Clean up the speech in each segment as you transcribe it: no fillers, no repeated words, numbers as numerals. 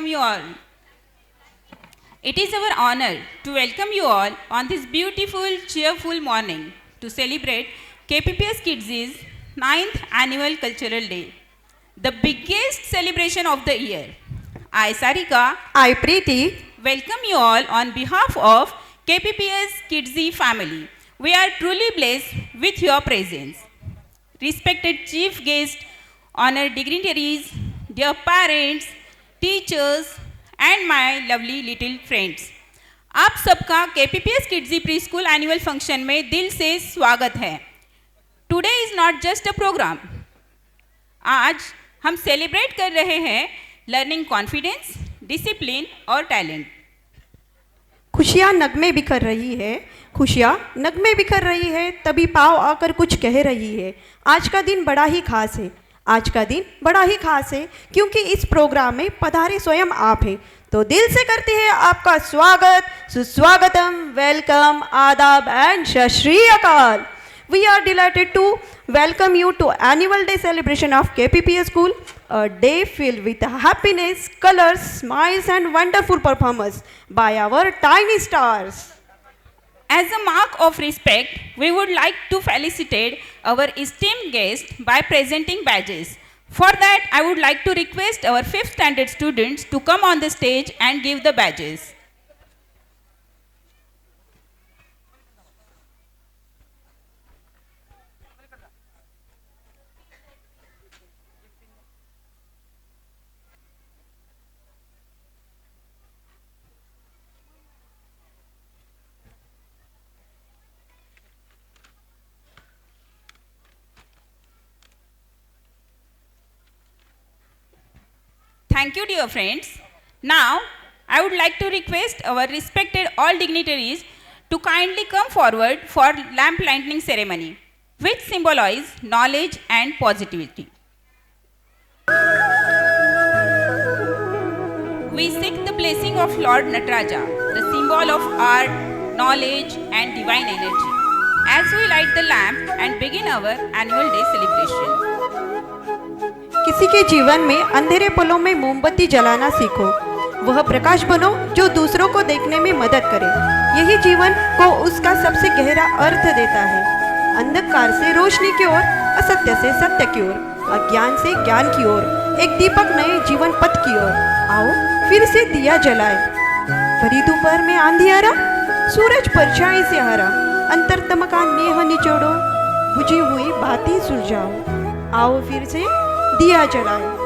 welcome you all. It is our honor to welcome you all on this beautiful, cheerful morning to celebrate KPPS Kids' 9th Annual Cultural Day, the biggest celebration of the year. I, Sarika, I, Preeti, welcome you all on behalf of KPPS Kids family. We are truly blessed with your presence. Respected chief guests, honored dignitaries, dear parents, teachers and my lovely little friends. आप सबका KPPS Kids pre school annual function में दिल से स्वागत है. Today is not just a program. आज हम celebrate कर रहे हैं लर्निंग कॉन्फिडेंस, डिसिप्लिन और टैलेंट. खुशियाँ नगमे बिखर रही है, खुशियाँ नगमे बिखर रही है, तभी पाव आकर कुछ कह रही है. आज का दिन बड़ा ही खास है, आज का दिन बड़ा ही खास है क्योंकि इस प्रोग्राम में पधारे स्वयं आप हैं. तो दिल से करते हैं आपका स्वागत, सुस्वागतम, वेलकम, आदाब एंड सत श्री अकाल. We are delighted to welcome you to annual day celebration of KPPS School, a day filled with happiness, colors, smiles and wonderful performance by our tiny stars. As a mark of respect, we would like to felicitate our esteemed guests by presenting badges. For that, I would like to request our 5th standard students to come on the stage and give the badges. Thank you, dear friends. Now, I would like to request our respected all dignitaries to kindly come forward for lamp lighting ceremony, which symbolize knowledge and positivity. We seek the blessing of Lord Nataraja, the symbol of art, knowledge and divine energy, as we light the lamp and begin our annual day celebration. किसी के जीवन में अंधेरे पलों में मोमबत्ती जलाना सीखो, वह प्रकाश बनो जो दूसरों को देखने में मदद करे. यही जीवन को उसका सबसे गहरा अर्थ देता है. अंधकार से रोशनी की ओर, असत्य से सत्य की ओर, अज्ञान से ज्ञान की ओर, एक दीपक नए जीवन पथ की ओर. आओ फिर से दिया जलाए. भरी दोपहर में आंधियारा, सूरज परछाई से हरा, अंतरतम का नेह निचोड़ो, बुझी हुई बातें सुलझाओ. आओ फिर से दिया जलाए.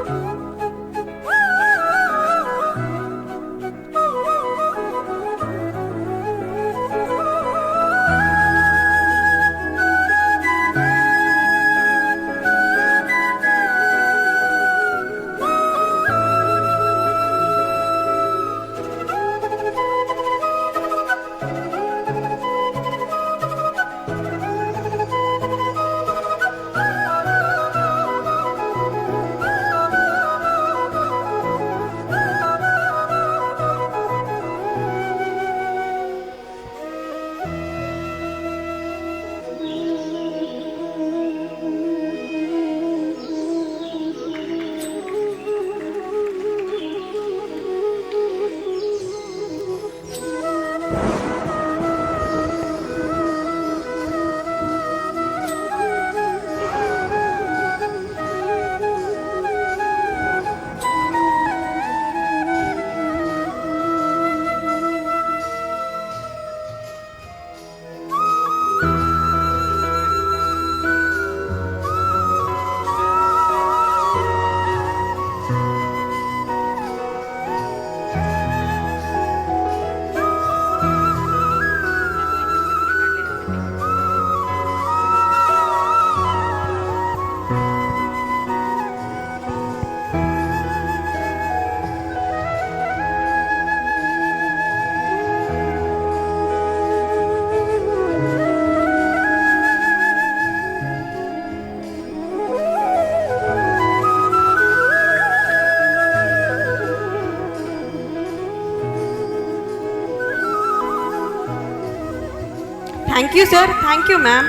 Thank you, sir. Thank you, ma'am.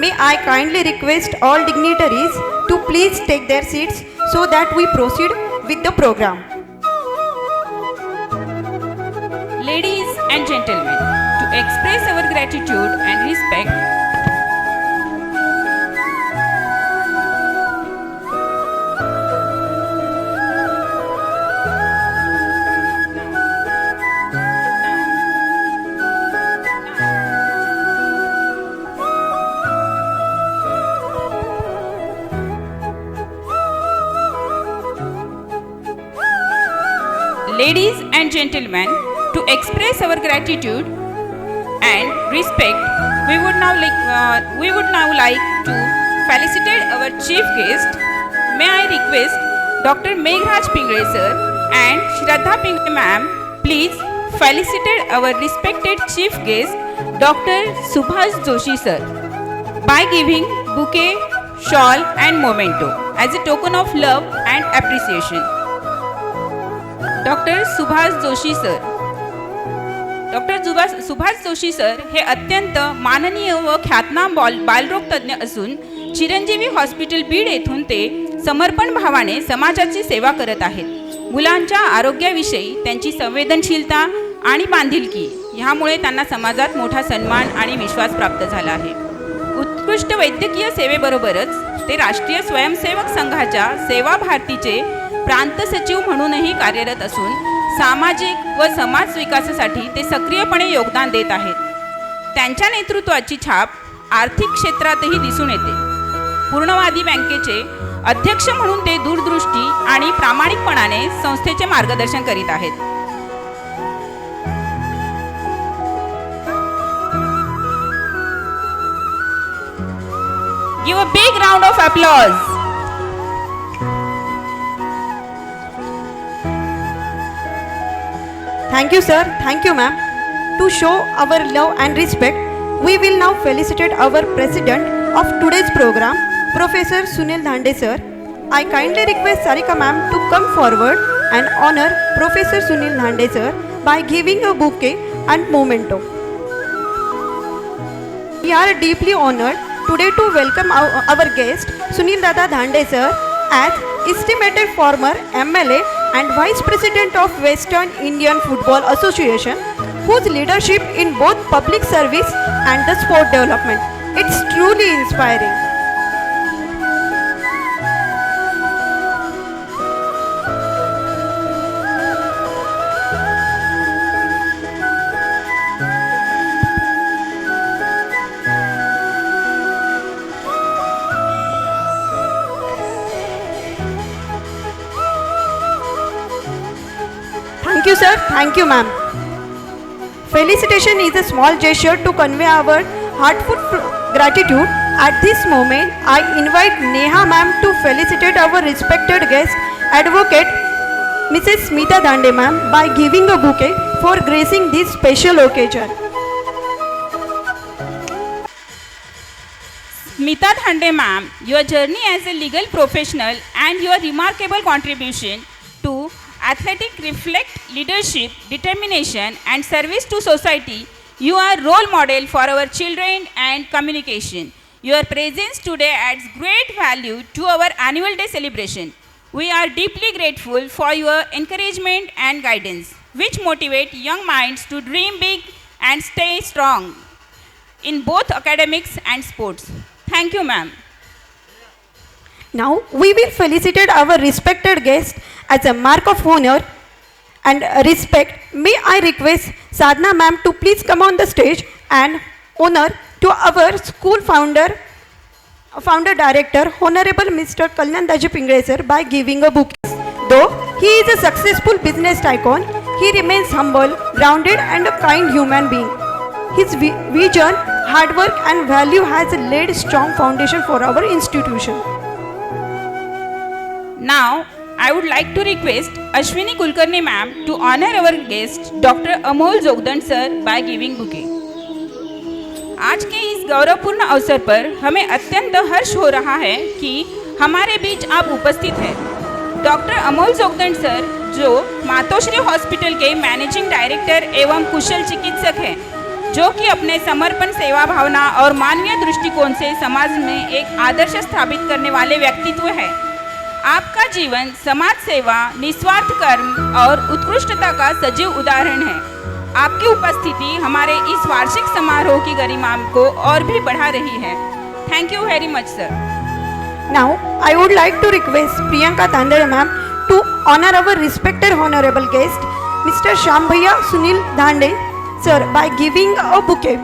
May I kindly request all dignitaries to please take their seats so that we proceed with the program. Ladies and gentlemen, to express our gratitude and respect, ladies and gentlemen, to express our gratitude and respect, we would now like to felicitate our chief guest. May I request Dr. Meghraj Pingale sir and Shraddha Pingale ma'am, please felicitate our respected chief guest, Dr. Subhash Joshi sir, by giving bouquet, shawl and memento as a token of love and appreciation. Doctor Subhash Joshi sir. Doctor Subhash Joshi sir हे अत्यंत माननीय व ख्यातनाम बालरोग तज्ज्ञ असून Chiranjeevi hospital Beed येथून ते समर्पण भावाने समाजाची सेवा करत आहेत. मुलांच्या आरोग्याविषयी त्यांची संवेदनशीलता आणि बांधिलकी ह्यामुळे त्यांना समाजात मोठा सन्मान आणि विश्वास प्राप्त झाला आहे. उत्कृष्ट वैद्यकीय सेवेबरोबरच ते राष्ट्रीय स्वयंसेवक संघाच्या सेवा भारतीचे प्रांत सचिव म्हणूनही कार्यरत असून सामाजिक व समाज विकासासाठी ते सक्रियपणे योगदान देत आहेत. त्यांच्या नेतृत्वाची छाप आर्थिक क्षेत्रातही दिसून येते. पूर्णवादी बँकेचे अध्यक्ष म्हणून ते दूरदृष्टी आणि प्रामाणिकपणाने संस्थेचे मार्गदर्शन करीत आहेत. Give a big round of applause. Thank you, sir. Thank you, ma'am. To show our love and respect, we will now felicitate our president of today's program, Professor Sunil Dhande, sir. I kindly request Sarika ma'am to come forward and honor Professor Sunil Dhande, sir, by giving a bouquet and memento. We are deeply honored today to welcome our guest, Sunil Dada Dhande, sir, as estimated former MLA and Vice President of Western Indian Football Association, whose leadership in both public service and the sport development. It's truly inspiring. Thank you, sir. Thank you, ma'am. Felicitation is a small gesture to convey our heartfelt gratitude. At this moment, I invite Neha ma'am to felicitate our respected guest, Advocate Mrs. Smita Dhande ma'am, by giving a bouquet for gracing this special occasion. Smita Dhande ma'am, your journey as a legal professional and your remarkable contribution to athletic reflect leadership, determination and service to society. You are role model for our children and communication. Your presence today adds great value to our annual day celebration. We are deeply grateful for your encouragement and guidance, which motivate young minds to dream big and stay strong in both academics and sports. Thank you, ma'am. Now we will felicitate our respected guest as a mark of honor and respect. May I request Sadhna ma'am to please come on the stage and honor to our school founder director, Honorable Mr. Kalyan Daji Pingale sir, by giving a bouquet. Though he is a successful business tycoon, he remains humble, grounded and a kind human being. His vision, hard work and value has laid a strong foundation for our institution. Now, I would like to request Ashwini Kulkarni ma'am to honor our guest Dr. Amol Jogdan sir by giving bouquet. आज के इस गौरवपूर्ण अवसर पर हमें अत्यंत हर्ष हो रहा है कि हमारे बीच आप उपस्थित हैं. डॉक्टर अमोल जोगदंड सर, जो मातोश्री हॉस्पिटल के मैनेजिंग डायरेक्टर एवं कुशल चिकित्सक हैं, जो कि अपने समर्पण, सेवा भावना और मानवीय दृष्टिकोण से समाज में एक आदर्श स्थापित करने वाले व्यक्तित्व है. आपका जीवन समाज सेवा, निस्वार्थ कर्म और उत्कृष्टता का सजीव उदाहरण है. आपकी उपस्थिति हमारे इस वार्षिक समारोह की गरिमा को और भी बढ़ा रही है. Thank you very much sir. Now, I would like to request Priyanka Tandale ma'am to honor our respected honorable guest, Mr. Shambhaiya Sunil Dhande, sir, by giving a bouquet.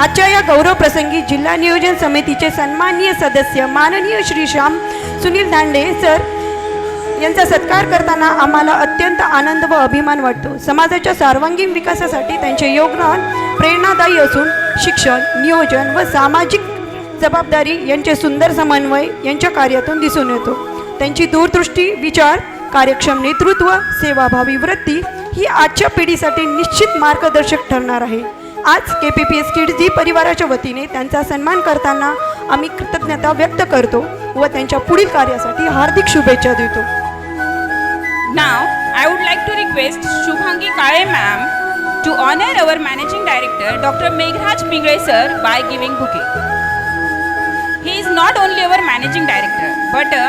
आजच्या या गौरव प्रसंगी जिल्हा नियोजन समितीचे सन्माननीय सदस्य माननीय श्री श्याम सुनील दांडे सर यांचा सत्कार करताना आम्हाला अत्यंत आनंद व अभिमान वाटतो. समाजाच्या सर्वांगीण विकासासाठी त्यांचे योगदान प्रेरणादायी असून शिक्षण, नियोजन व सामाजिक जबाबदारी यांचे सुंदर समन्वय यांच्या कार्यातून दिसून येतो. त्यांची दूरदृष्टी, विचार, कार्यक्षम नेतृत्व, सेवाभावी वृत्ती ही आजच्या पिढीसाठी निश्चित मार्गदर्शक ठरणार आहे. आज KPPS किड्स जी परिवाराच्या वतीने त्यांचा सन्मान करताना आम्ही कृतज्ञता व्यक्त करतो व त्यांच्या पुढील कार्यासाठी हार्दिक शुभेच्छा देतो. Now, I would like to request Shubhangi Kale ma'am to honor our managing director Dr. Meghraj Pingle sir by giving bouquet. He is not only our managing director but a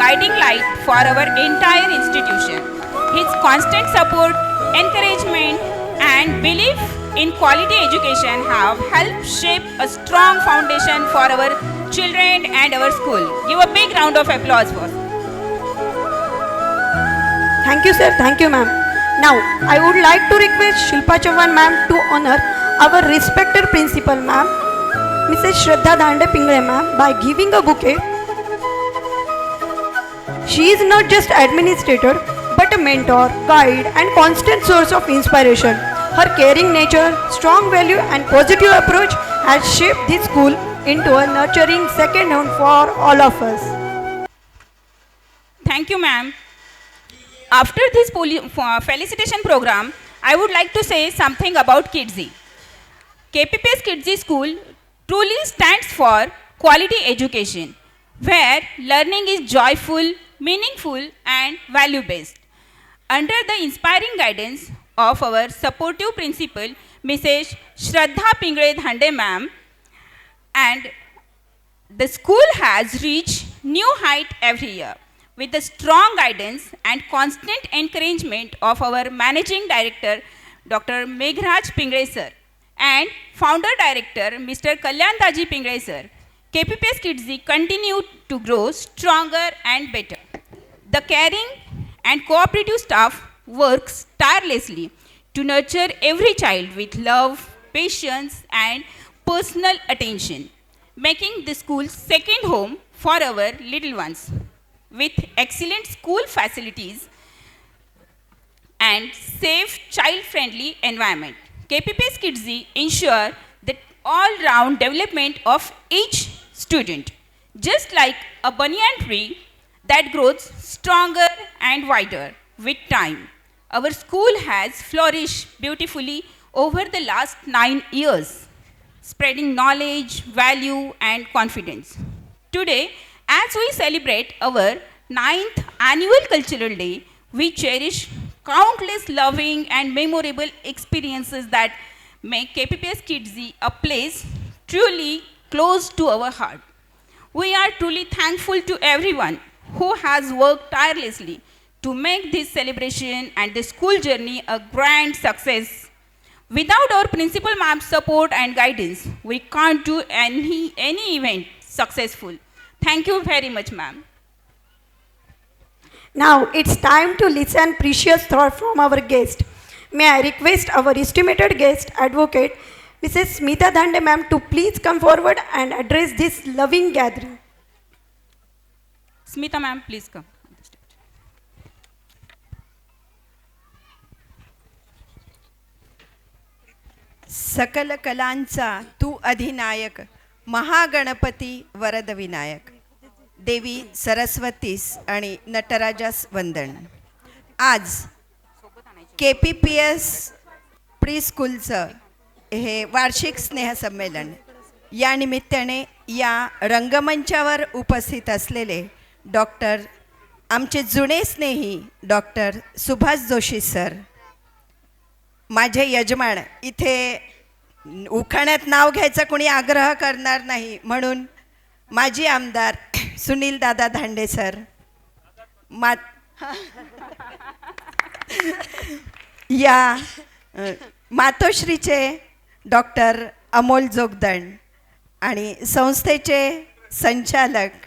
guiding light for our entire institution. His constant support, encouragement and belief in quality education have helped shape a strong foundation for our children and our school. Give a big round of applause for us. Thank you sir, thank you ma'am. Now, I would like to request Shilpa Chauhan ma'am to honor our respected principal ma'am, Mrs. Shraddha Dhande Pingle ma'am by giving a bouquet. She is not just administrator but a mentor, guide and constant source of inspiration. Her caring nature, strong value and positive approach has shaped this school into a nurturing second home for all of us. Thank you, ma'am. After this felicitation program, I would like to say something about Kidzi. KPPS Kidzi School truly stands for quality education, where learning is joyful, meaningful, and value-based. Under the inspiring guidance of our supportive principal, Mrs. Shraddha Pingle Dhande ma'am, and the school has reached new height every year. With the strong guidance and constant encouragement of our Managing Director, Dr. Meghraj Pingle sir, and Founder Director, Mr. Kalyan Daji Pingle sir, KPPS Kidzi continue to grow stronger and better. The caring and cooperative staff works tirelessly to nurture every child with love, patience, and personal attention, making the school second home for our little ones. With excellent school facilities and safe child-friendly environment, KPPS Kidzi ensure the all-round development of each student. Just like a banyan tree that grows stronger and wider with time, our school has flourished beautifully over the last 9 years, spreading knowledge, value, and confidence. Today, as we celebrate our 9th annual Cultural Day, we cherish countless loving and memorable experiences that make KPPS Kidzi a place truly close to our heart. We are truly thankful to everyone who has worked tirelessly to make this celebration and the school journey a grand success. Without our principal ma'am's support and guidance, we can't do any event successful. Thank you very much, ma'am. Now it's time to listen precious thought from our guest. May I request our estimated guest, Advocate Mrs. Smita Dhande ma'am, to please come forward and address this loving gathering. Smita ma'am, please come. सकल कलांचा तू अधिनायक, महागणपती वरद विनायक, देवी सरस्वतीस आणि नटराजास वंदन. आज KPPS pre स्कूलचं हे वार्षिक स्नेहसंमेलन या निमित्ताने या रंगमंचावर उपस्थित असलेले आमचे जुने स्नेही डॉक्टर सुभाष जोशी सर, माझे यजमान, इथे उखाण्यात नाव घ्यायचा कोणी आग्रह करणार नाही म्हणून माजी आमदार सुनील दादा धांडे सर, या मातोश्रीचे डॉक्टर अमोल जोगदंड आणि संस्थेचे संचालक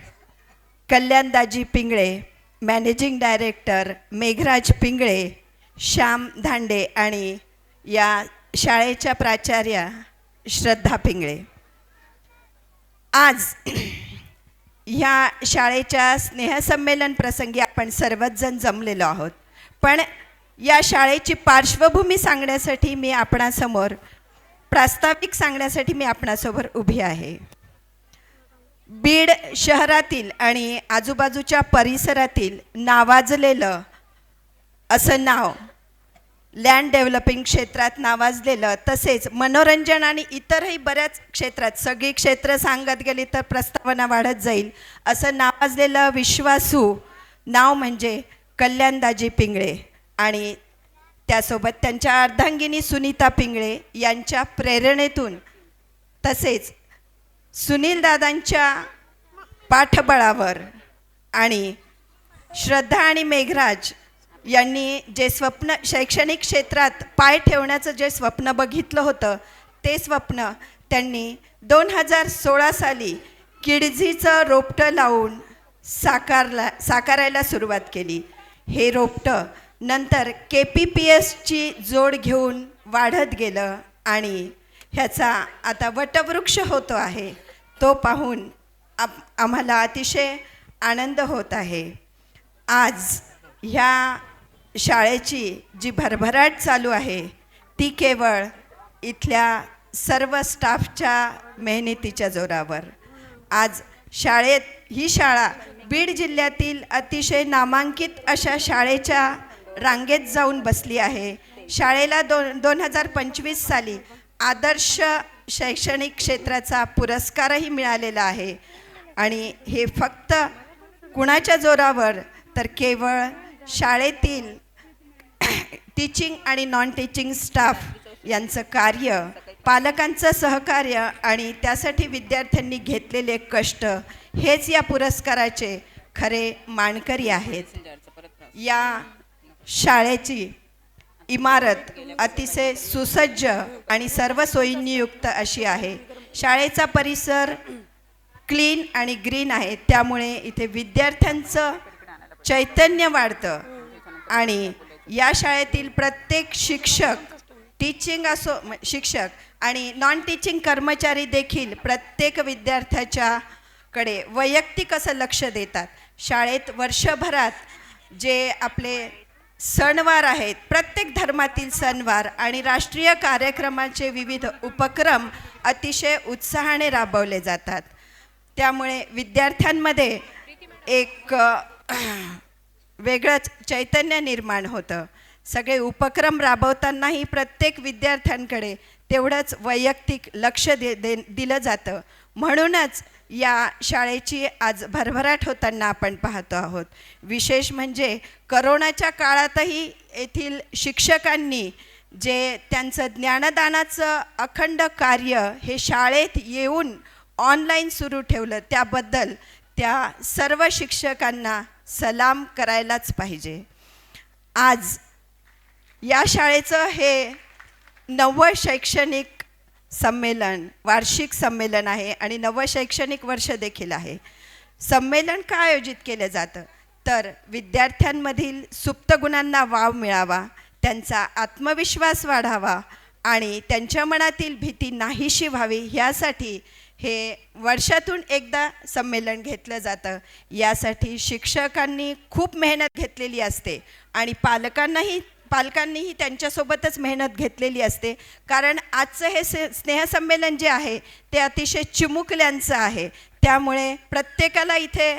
कल्याणदाजी पिंगळे, मॅनेजिंग डायरेक्टर मेघराज पिंगळे, श्याम धांडे आणि या शाळेच्या प्राचार्या श्रद्धा पिंगळे. आज ह्या शाळेच्या स्नेहसंमेलन प्रसंगी आपण सर्वच जण जमलेलो आहोत. पण या शाळेची पार्श्वभूमी सांगण्यासाठी मी आपणासमोर प्रास्ताविक सांगण्यासाठी मी आपणासमोर उभी आहे. बीड शहरातील आणि आजूबाजूच्या परिसरातील नावाजलेलं असं नाव, लँड डेव्हलपिंग क्षेत्रात नावाजलेलं, तसेच मनोरंजन आणि इतरही बऱ्याच क्षेत्रात, सगळी क्षेत्र सांगत गेली तर प्रस्तावना वाढत जाईल, असं नावाजलेलं विश्वासू नाव म्हणजे कल्याणदाजी पिंगळे आणि त्यासोबत त्यांच्या अर्धांगिनी सुनीता पिंगळे यांच्या प्रेरणेतून, तसेच सुनीलदादांच्या पाठबळावर आणि श्रद्धा आणि मेघराज यांनी जे स्वप्न, शैक्षणिक क्षेत्रात पाय ठेवण्याचं जे स्वप्न बघितलं होतं, ते स्वप्न त्यांनी 2016 साली किडझीचं रोपटं लावून साकारायला सुरुवात केली. हे रोपटं नंतर KPPSची जोड घेऊन वाढत गेलं आणि ह्याचा आता वटवृक्ष होतो आहे. तो पाहून आम्हाला अतिशय आनंद होत आहे. आज ह्या शाळेची जी भरभराट चालू आहे ती केवळ इथल्या सर्व स्टाफच्या मेहनतीच्या जोरावर. आज ही शाळा बीड जिल्ह्यातील अतिशय नामांकित अशा शाळेच्या रांगेत जाऊन बसली आहे. शाळेला 2025 साली आदर्श शैक्षणिक क्षेत्राचा पुरस्कारही मिळालेला आहे. आणि हे फक्त कुणाच्या जोरावर, तर केवळ शाळेतील टीचिंग आणि नॉन टीचिंग स्टाफ यांचं कार्य, पालकांचं सहकार्य आणि त्यासाठी विद्यार्थ्यांनी घेतलेले कष्ट हेच या पुरस्काराचे खरे मानकरी आहेत. या शाळेची इमारत अतिशय सुसज्ज आणि सर्व सोयींनी युक्त अशी आहे. शाळेचा परिसर क्लीन आणि ग्रीन आहे, त्यामुळे इथे विद्यार्थ्यांचं चैतन्य वाढतं आणि या शाळेतील प्रत्येक शिक्षक, शिक्षक आणि नॉन टीचिंग कर्मचारी देखील प्रत्येक विद्यार्थ्याच्याकडे वैयक्तिक असं लक्ष देतात. शाळेत वर्षभरात जे आपले सणवार आहेत, प्रत्येक धर्मातील सणवार आणि राष्ट्रीय कार्यक्रमाचे विविध उपक्रम अतिशय उत्साहाने राबवले जातात. त्यामुळे विद्यार्थ्यांमध्ये एक वेगळंच चैतन्य निर्माण होतं. सगळे उपक्रम राबवतानाही प्रत्येक विद्यार्थ्यांकडे तेवढंच वैयक्तिक लक्ष दिलं जातं. म्हणूनच या शाळेची आज भरभराट होताना आपण पाहतो आहोत. विशेष म्हणजे करोनाच्या काळातही येथील शिक्षकांनी जे त्यांचं ज्ञानदानाचं अखंड कार्य हे शाळेत येऊन ऑनलाईन सुरू ठेवलं, त्याबद्दल त्या सर्व शिक्षकांना सलाम करायलाच पाहिजे. आज या शाळेचं हे 9वं शैक्षणिक संमेलन, वार्षिक संमेलन आहे आणि 9वं शैक्षणिक वर्ष देखील आहे. संमेलन का आयोजित केलं जातं, तर विद्यार्थ्यांमधील सुप्त गुणांना वाव मिळावा, त्यांचा आत्मविश्वास वाढावा आणि त्यांच्या मनातील भीती नाहीशी व्हावी, ह्यासाठी हे वर्षातून एकदा संमेलन घेतलं जातं. यासाठी शिक्षकांनी खूप मेहनत घेतलेली असते आणि पालकांनीही त्यांच्यासोबतच मेहनत घेतलेली असते. कारण आजचं हे स्नेहसंमेलन जे आहे ते अतिशय चिमुकल्यांचं आहे, त्यामुळे प्रत्येकाला इथे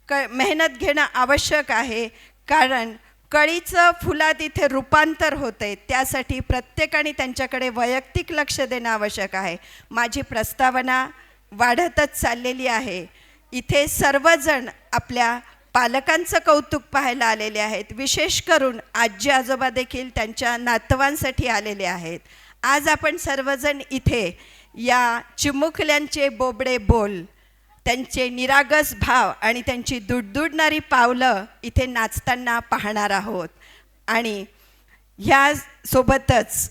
मेहनत घेणं आवश्यक आहे. कारण कळीचं फुलात इथे रूपांतर होतंय, त्यासाठी प्रत्येकाने त्यांच्याकडे वैयक्तिक लक्ष देणं आवश्यक आहे. माझी प्रस्तावना वाढतच चाललेली आहे. इथे सर्वजण आपल्या पालकांचं कौतुक पाहायला आलेले आहेत. विशेष करून आजी आजोबा देखील त्यांच्या नातवांसाठी आलेले आहेत. आज आपण सर्वजण इथे या चिमुकल्यांचे बोबडे बोल, त्यांचे निरागस भाव आणि त्यांची दुडदुडणारी पावलं इथे नाचताना पाहणार आहोत. आणि ह्यासोबतच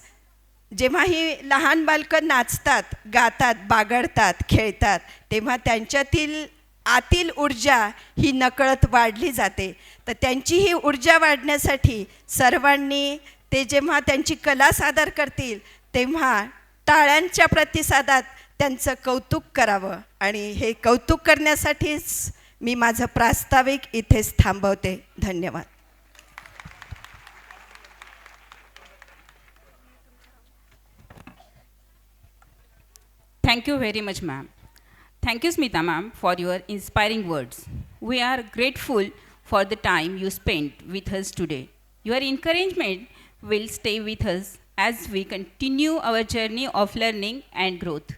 जेव्हा ही लहान बालकं नाचतात, गातात, बागडतात, खेळतात, तेव्हा त्यांच्यातील आतील ऊर्जा ही नकळत वाढली जाते. तर त्यांची ही ऊर्जा वाढण्यासाठी सर्वांनी ते जेव्हा त्यांची कला सादर करतील तेव्हा टाळ्यांच्या प्रतिसादात त्यांचं कौतुक करावं. आणि हे कौतुक करण्यासाठीच मी माझं प्रास्ताविक इथेच थांबवते. धन्यवाद. Thank you very much, ma'am. Thank you, Smita ma'am, for your inspiring words. We are grateful for the time you spent with us today. Your encouragement will stay with us as we continue our journey of learning and growth.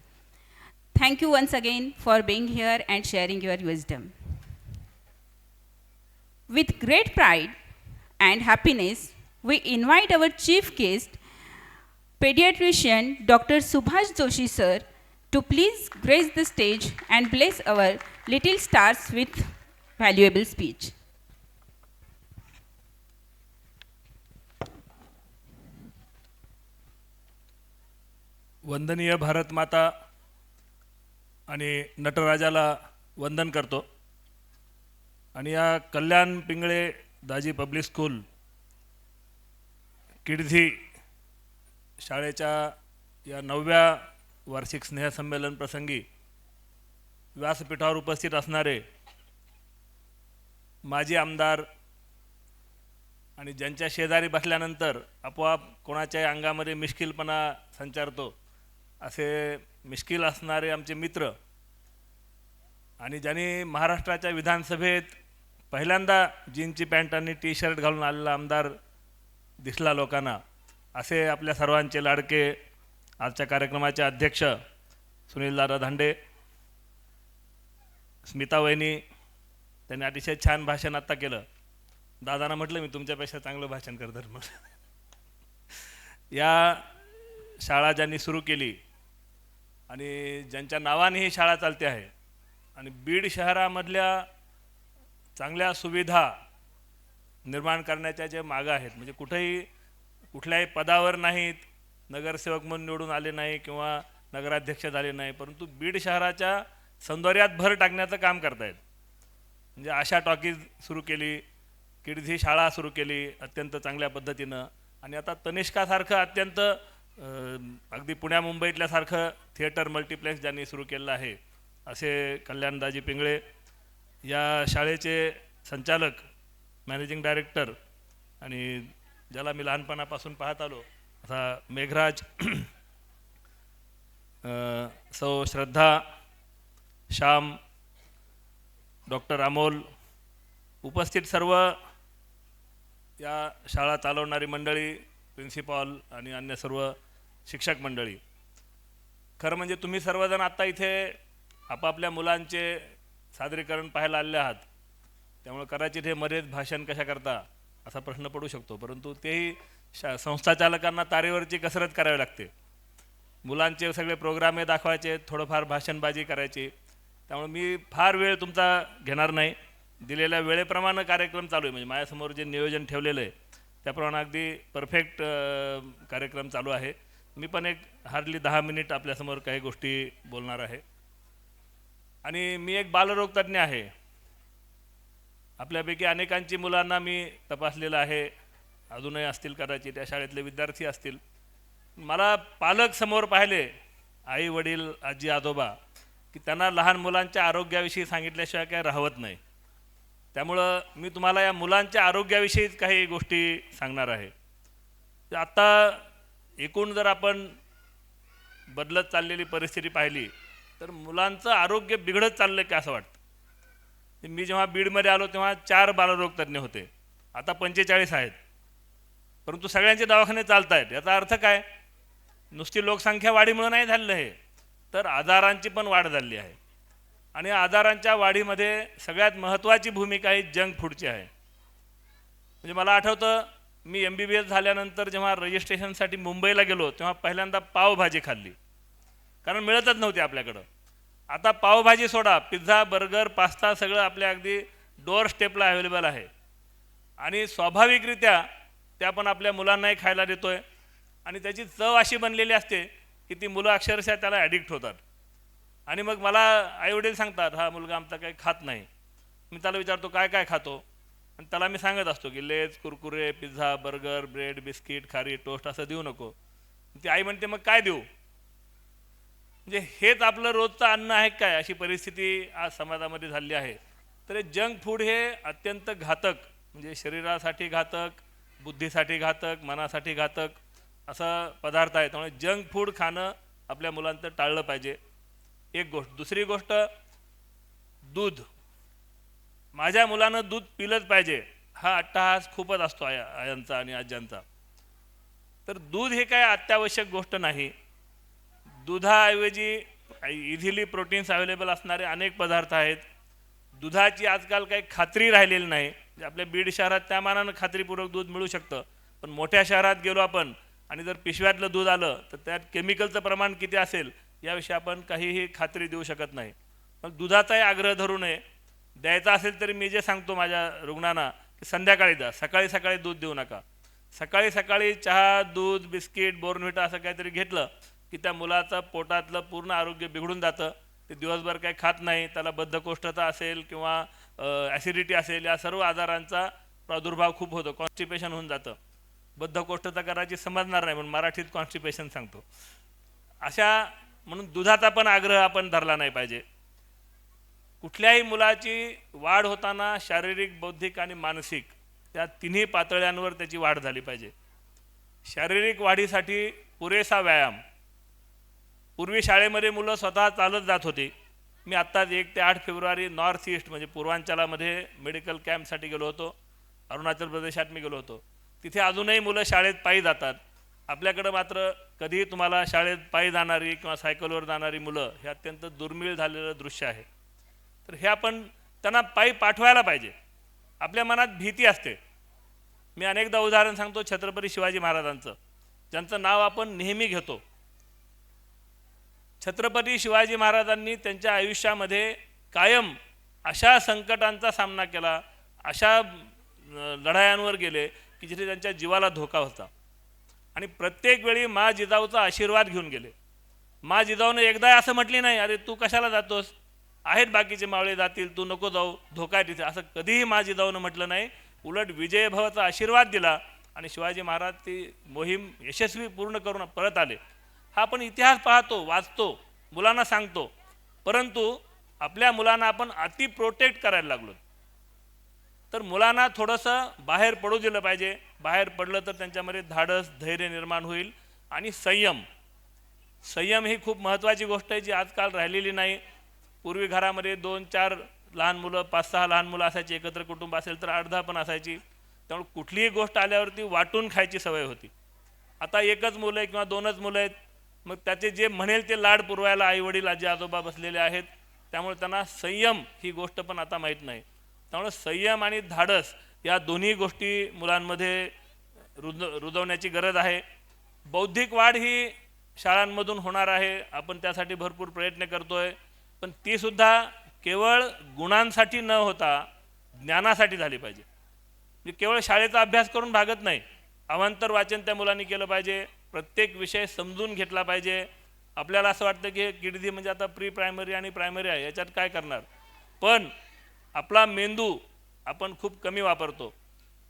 Thank you once again for being here and sharing your wisdom. With great pride and happiness, we invite our chief guest, pediatrician Dr. Subhash Joshi sir, to please grace the stage and bless our little stars with valuable speech. वंदनीय भारत माता आणि नटराजाला वंदन करतो. आणि या कल्याण पिंगळे दाजी public school किडझी शाळेच्या या 9व्या वार्षिक स्नेहसंमेलन प्रसंगी व्यासपीठावर उपस्थित असणारे माजी आमदार आणि ज्यांच्या शेजारी बसल्यानंतर आपोआप कोणाच्याही अंगामध्ये मिश्किलपणा संचारतो असे मिश्किल असणारे आमचे मित्र आणि ज्यांनी महाराष्ट्राच्या विधानसभेत पहिल्यांदा जीनची पॅन्ट आणि टी शर्ट घालून आलेला आमदार दिसला लोकांना, असे आपल्या सर्वांचे लाडके आजच्या कार्यक्रमाचे अध्यक्ष सुनीलदादा धांडे, स्मिता वहिनी, त्यांनी अतिशय छान भाषण आत्ता केलं. दादांना म्हटलं मी तुमच्यापेक्षा चांगलं भाषण करतात म्हटलं. या शाळा ज्यांनी सुरू केली आणि ज्यांच्या नावाने ही शाळा चालते आहे आणि बीड शहरामधल्या चांगल्या सुविधा निर्माण करण्याच्या जे मागं आहेत, म्हणजे कुठल्याही पदावर नाहीत, नगरसेवक म्हणून निवडून आले नाही किंवा नगराध्यक्ष झाले नाही, परंतु बीड शहराच्या सौंदर्यात भर टाकण्याचं काम करतायत. म्हणजे आशा टॉकीज सुरू केली, किड्झी शाळा सुरू केली अत्यंत चांगल्या पद्धतीनं, आणि आता तनिष्कासारखं अत्यंत अगदी पुण्या मुंबईतल्यासारखं थिएटर मल्टिप्लेक्स ज्यांनी सुरू केलेलं आहे असे कल्याणदाजी पिंगळे, या शाळेचे संचालक, मॅनेजिंग डायरेक्टर आणि ज्याला मी लहानपणापासून पाहत आलो असा मेघराज, सौ श्रद्धा, श्याम, डॉक्टर अमोल, उपस्थित सर्व या शाळा चालवणारी मंडळी, प्रिन्सिपॉल आणि अन्य सर्व शिक्षक मंडळी. खरं म्हणजे तुम्ही सर्वजण आत्ता इथे आपापल्या मुलांचे सादरीकरण पाहायला आलेले आहात, त्यामुळे कदाचित हे मध्येच भाषण कशा करता असा प्रश्न पडू शकतो, परंतु तेही संस्थाचालकांना तारेवरची कसरत करावी लागते. मुलांचे सगळे प्रोग्राम हे दाखवायचे, थोडंफार भाषणबाजी करायची, त्यामुळे मी फार वेळ तुमचा घेणार नाही. दिलेल्या वेळेप्रमाणे कार्यक्रम चालू आहे, म्हणजे माझ्यासमोर जे नियोजन ठेवलेलं आहे त्याप्रमाणे अगदी परफेक्ट कार्यक्रम चालू आहे. मी पण एक हार्डली 10 मिनिट आपल्यासमोर काही गोष्टी बोलणार आहे. आणि मी एक बालरोग तज्ज्ञ आहे. आपल्यापैकी अनेकांची मुलांना मी तपासलेलं आहे, अजूनही असतील कदाचित, त्या शाळेतले विद्यार्थी असतील. मला पालक समोर पाहिले, आई वडील आजी आजोबा, की त्यांना लहान मुलांच्या आरोग्याविषयी सांगितल्याशिवाय काय राहत नाही. त्यामुळं मी तुम्हाला या मुलांच्या आरोग्याविषयीच काही गोष्टी सांगणार आहे. आत्ता एकूण जर आपण बदलत चाललेली परिस्थिती पाहिली तर मुलांचं आरोग्य बिघडत चाललं की असं वाटतं. मी जेव्हा बीडमध्ये आलो तेव्हा 4 बालरोग तज्ज्ञ होते, आता 45 आहेत, परंतु सगळ्यांचे दवाखाने चालत आहेत. याचा अर्थ काय? नुसती लोकसंख्या वाढीमुळे नाही झालेलं हे, तर आजारांची पण वाढ झाली आहे. आणि आजारांच्या वाढीमध्ये सगळ्यात महत्त्वाची भूमिका ही जंक फूडची आहे. म्हणजे मला आठवतं मी MBBS झाल्यानंतर जेव्हा रजिस्ट्रेशनसाठी मुंबईला गेलो तेव्हा पहिल्यांदा पावभाजी खाल्ली, कारण मिळतच नव्हती आपल्याकडं. आता पावभाजी सोडा, पिझ्झा, बर्गर, पास्ता सगळं आपल्या अगदी डोअर स्टेपला अवेलेबल आहे. आणि स्वाभाविकरित्या ते आपण आपल्या मुलांनाही खायला देतोय आणि त्याची चव अशी बनलेली असते की ती मुलं अक्षरशः त्याला ॲडिक्ट होतात. आणि मग मला आईवडील सांगतात हा मुलगा आमचा काही खात नाही. मी त्याला विचारतो काय काय खातो, आणि त्याला मी सांगत असतो की Lay's, Kurkure, pizza, burger, bread, biscuit, खारी, टोस्ट असं देऊ नको. ती आई म्हणते मग काय देऊ, म्हणजे हेच आपलं रोजचं अन्न आहे काय, अशी परिस्थिती आज समाजामध्ये झाली आहे. तर जंक फूड हे अत्यंत घातक, म्हणजे शरीरासाठी घातक, बुद्धीसाठी घातक, मनासाठी घातक असं पदार्थ आहे. त्यामुळे जंक फूड खाणं आपल्या मुलांचं टाळलं पाहिजे. एक गोष्ट. दुसरी गोष्ट, दूध. माझ्या मुलानं दूध पिलंच पाहिजे हा अट्टहास खूपच असतो आयांचा आणि आज्यांचा. तर दूध हे काय अत्यावश्यक गोष्ट नाही. दुधाऐवजी इझिली प्रोटीन्स अवेलेबल असणारे अनेक पदार्थ आहेत. दुधाची आजकाल काही खात्री राहिलेली नाही. आपल्या बीड शहरात त्या मानानं खात्रीपूर्वक दूध मिळू शकतं, पण मोठ्या शहरात गेलो आपण आणि जर पिशव्यातलं दूध आलं तर त्यात केमिकलचं प्रमाण किती असेल याविषयी आपण काहीही खात्री देऊ शकत नाही. मग दुधाचाही आग्रह धरू नये. द्यायचा असेल तरी मी जे सांगतो माझ्या रुग्णांना की संध्याकाळी द्या, सकाळी सकाळी दूध देऊ नका. सकाळी सकाळी चहा, दूध, बिस्किट, बोर्नव्हिटा असं काहीतरी घेतलं की त्या मुलाचं पोटातलं पूर्ण आरोग्य बिघडून जातं. ते दिवसभर काही खात नाही, त्याला बद्धकोष्ठता असेल किंवा ॲसिडिटी असेल, या सर्व आजारांचा प्रादुर्भाव खूप होतो. कॉन्स्टिपेशन होऊन जातं. बद्धकोष्ठता करायची समजणार नाही म्हणून मराठीत कॉन्स्टिपेशन सांगतो. म्हणून दुधाचा पण आग्रह आपण धरला नाही पाहिजे. कुठल्याही मुलाची वाढ होताना शारीरिक, बौद्धिक आणि मानसिक या तिन्ही पातळ्यांवर त्याची वाढ झाली पाहिजे. शारीरिक वाढीसाठी पुरेसा व्यायाम. पूर्वी शाळेमध्ये मुलं स्वतः चालत जात होती. मी आत्ताच 1 ते 8 फेब्रुवारी नॉर्थ ईस्ट म्हणजे पूर्वांचलामध्ये मेडिकल कॅम्पसाठी गेलो होतो. अरुणाचल प्रदेशात मी गेलो होतो. तिथे अजूनही मुलं शाळेत पायी जातात. आपल्याकडं मात्र कधीही तुम्हाला शाळेत पायी जाणारी किंवा सायकलवर जाणारी मुलं हे अत्यंत दुर्मिळ झालेलं दृश्य आहे. तर हे आपण त्यांना पायी पाठवायला पाहिजे. आपल्या मनात भीती असते. मी अनेकदा उदाहरण सांगतो छत्रपती शिवाजी महाराजांचं, ज्यांचं नाव आपण नेहमी घेतो. छत्रपती शिवाजी महाराजांनी त्यांच्या आयुष्यामध्ये कायम अशा संकटांचा सामना केला, अशा लढायांवर गेले की जिथे त्यांच्या जीवाला धोका होता. आणि प्रत्येक वेळी मा जिजाऊचा आशीर्वाद घेऊन गेले. मा जिजाऊने एकदा असं म्हटली नाही अरे तू कशाला जातोस, आहेत बाकीचे मावळे जातील, तू नको जाऊ, धोका आहे तिथे, असं कधीही मा जिजाऊनं म्हटलं नाही. उलट विजयभवाचा आशीर्वाद दिला आणि शिवाजी महाराज ती मोहीम यशस्वी पूर्ण करून परत आले. हा आपण इतिहास पाहतो, वाचतो, मुलांना सांगतो, परंतु आपल्या मुलांना आपण अति प्रोटेक्ट करायला लागलो. तर मुलांना थोडंसं बाहेर पडू दिलं पाहिजे. बाहेर पडलं तर त्यांच्यामध्ये धाडस, धैर्य निर्माण होईल. आणि संयम ही खूप महत्त्वाची गोष्ट आहे जी आजकाल राहिलेली नाही. पूर्वी घरामध्ये 2-4 लहान मुलं, 5-6 लहान मुलं असायची, एकत्र कुटुंब असेल तर 8-10 पण असायची. त्यामुळे कुठलीही गोष्ट आल्यावरती वाटून खायची सवय होती. आता एकच मुलं आहे किंवा 2च मुलं आहेत, मग त्याचे जे म्हणेल ते लाड पुरवायला आईवडील, आजी आजोबा बसलेले आहेत. त्यामुळे त्यांना संयम ही गोष्ट पण आता माहीत नाही. त्यामुळे संयम आणि धाडस या दोन्ही गोष्टी मुलांमध्ये रुजवण्याची गरज आहे. बौद्धिक वाढ ही शाळांमधून होणार आहे. आपण त्यासाठी भरपूर प्रयत्न करतोय, पण ती सुद्धा केवळ गुणांसाठी न होता ज्ञानासाठी झाली पाहिजे. म्हणजे केवळ शाळेचा अभ्यास करून भागत नाही. अवांतर वाचन त्या मुलांनी केलं पाहिजे. प्रत्येक विषय समजून घेतला पाहिजे. आपल्याला असं वाटतं की किडझी म्हणजे आता प्री प्रायमरी आणि प्रायमरी आहे, याच्यात काय करणार, पण आपला मेंदू आपण खूप कमी वापरतो.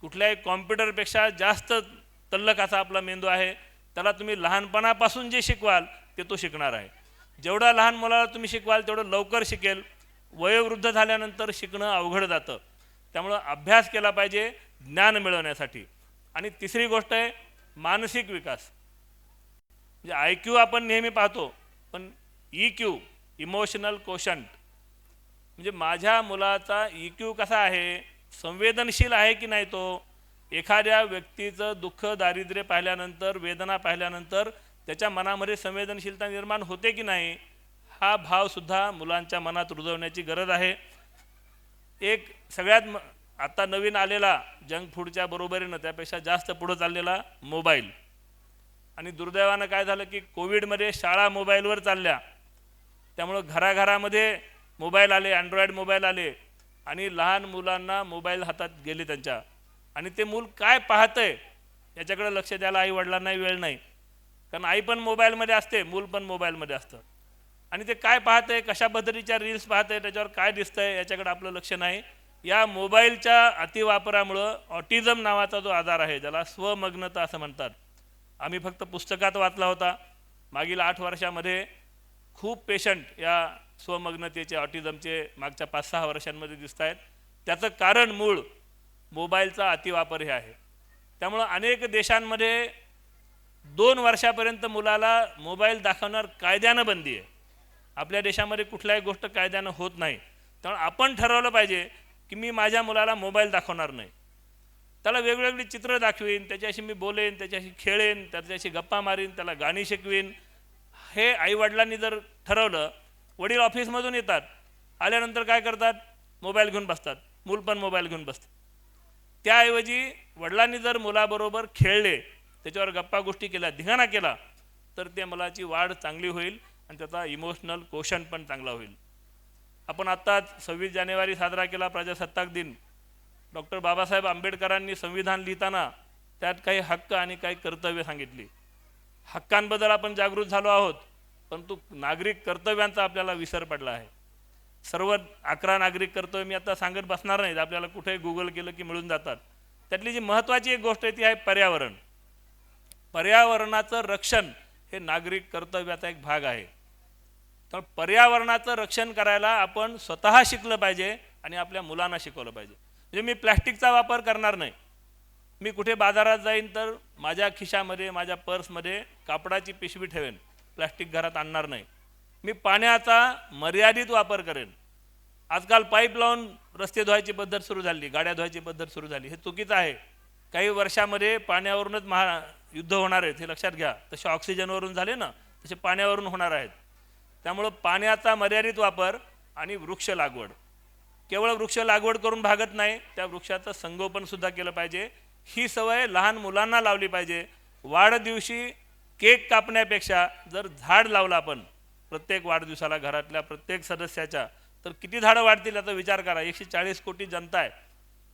कुठल्याही कॉम्प्युटरपेक्षा जास्त तल्लख असा आपला मेंदू आहे. त्याला तुम्ही लहानपणापासून जे शिकवाल ते तो शिकणार आहे. जेवढा लहान मुलाला तुम्ही शिकवाल तेवढं लवकर शिकेल. वयोवृद्ध झाल्यानंतर शिकणं अवघड जातं. त्यामुळं अभ्यास केला पाहिजे ज्ञान मिळवण्यासाठी. आणि तिसरी गोष्ट आहे मानसिक विकास. म्हणजे IQ आपण नेहमी पाहतो, पण EQ, इमोशनल कोशंट, म्हणजे माझ्या मुलाचा EQ कसा आहे, संवेदनशील आहे की नाही तो. एखाद्या व्यक्तीचं दुःख, दारिद्र्य पाहिल्यानंतर, वेदना पाहिल्यानंतर त्याच्या मनामध्ये संवेदनशीलता निर्माण होते की नाही, हा भावसुद्धा मुलांच्या मनात रुजवण्याची गरज आहे. एक सगळ्यात आता नवीन आलेला जंक फूडच्या बरोबरीनं त्यापेक्षा जास्त पुढं चाललेला मोबाईल. आणि दुर्दैवानं काय झालं की कोविडमध्ये शाळा मोबाईलवर चालल्या. त्यामुळं घराघरामध्ये मोबाईल आले, अँड्रॉईड मोबाईल आले आणि लहान मुलांना मोबाईल हातात गेले त्यांच्या. आणि ते मूल काय पाहतंय याच्याकडे लक्ष द्यायला आई वडिलांनाही वेळ नाही. कारण आई पण मोबाईलमध्ये असते, मूल पण मोबाईलमध्ये असतं आणि ते काय पाहतंय, कशा पद्धतीच्या रील्स पाहतंय, त्याच्यावर काय दिसतंय याच्याकडे आपलं लक्ष नाही. या मोबाईलच्या अतिवापरामुळं ऑटिझम नावाचा जो आजार आहे, ज्याला स्वमग्नता असं म्हणतात, आम्ही फक्त पुस्तकात वाचला होता. मागील 8 वर्षामध्ये खूप पेशंट या स्वमग्नतेचे, ऑटिझमचे मागच्या 5-6 वर्षांमध्ये दिसत आहेत. त्याचं कारण मूळ मोबाईलचा अतिवापर हे आहे. त्यामुळं अनेक देशांमध्ये 2 वर्षापर्यंत मुलाला मोबाईल दाखवणार कायद्यानं बंदी आहे. आपल्या देशामध्ये कुठल्याही गोष्ट कायद्यानं होत नाही. त्यामुळे आपण ठरवलं पाहिजे की मी माझ्या मुलाला मोबाईल दाखवणार नाही. त्याला वेगवेगळी चित्र दाखवीन, त्याच्याशी मी बोलेन, त्याच्याशी खेळेन, त्याच्याशी गप्पा मारीन, त्याला गाणी शिकवीन. हे आईवडिलांनी जर ठरवलं, वडील ऑफिसमधून येतात, आल्यानंतर काय करतात, मोबाईल घेऊन बसतात, मूल पण मोबाईल घेऊन बसतात. त्याऐवजी वडिलांनी जर मुलाबरोबर खेळले, त्याच्यावर गप्पा गोष्टी केल्या, धिंगाणा केला, तर त्या मुलाची वाढ चांगली होईल आणि त्याचा इमोशनल कोशंट पण चांगला होईल. आपण आत्ताच 26 जानेवारी साजरा केला, प्रजासत्ताक दिन. डॉक्टर बाबासाहेब आंबेडकरांनी संविधान लिहिताना त्यात काही हक्क आणि काही कर्तव्य सांगितली. हक्कांबद्दल आपण जागृत झालो आहोत, परंतु नागरिक कर्तव्यांचा आपल्याला विसर पडला आहे. सर्व 11 नागरिक कर्तव्य मी आता सांगत बसणार नाहीत, आपल्याला कुठेही गुगल केलं की मिळून जातात. त्यातली जी महत्त्वाची एक गोष्ट आहे ती आहे पर्यावरण. पर्यावरणाचं रक्षण हे नागरिक कर्तव्याचा एक भाग आहे. तर पर्यावरणाचं रक्षण करायला आपण स्वतः शिकलं पाहिजे आणि आपल्या मुलांना शिकवलं पाहिजे. म्हणजे मी प्लॅस्टिकचा वापर करणार नाही. मी कुठे बाजारात जाईन तर माझ्या खिशामध्ये, माझ्या पर्समध्ये कापडाची पिशवी ठेवेन, प्लॅस्टिक घरात आणणार नाही. मी पाण्याचा मर्यादित वापर करेन. आजकाल पाईप लावून रस्ते धुवायची पद्धत सुरू झाली, गाड्या धुवायची पद्धत सुरू झाली. हे चुकीचं आहे. काही वर्षामध्ये पाण्यावरूनच युद्ध होणार आहेत, हे लक्षात घ्या. तसे ऑक्सिजनवरून झाले ना, तसे पाण्यावरून होणार आहेत. त्यामुळं पाण्याचा मर्यादित वापर आणि वृक्ष लागवड. केवळ वृक्ष लागवड करून भागत नाही, त्या वृक्षाचं संगोपनसुद्धा केलं पाहिजे. ही सवय लहान मुलांना लावली पाहिजे. वाढदिवशी केक कापण्यापेक्षा जर झाड लावलं आपण प्रत्येक वाढदिवसाला घरातल्या प्रत्येक सदस्याच्या, तर किती झाडं वाढतील याचा विचार करा. 140 कोटी जनता आहे.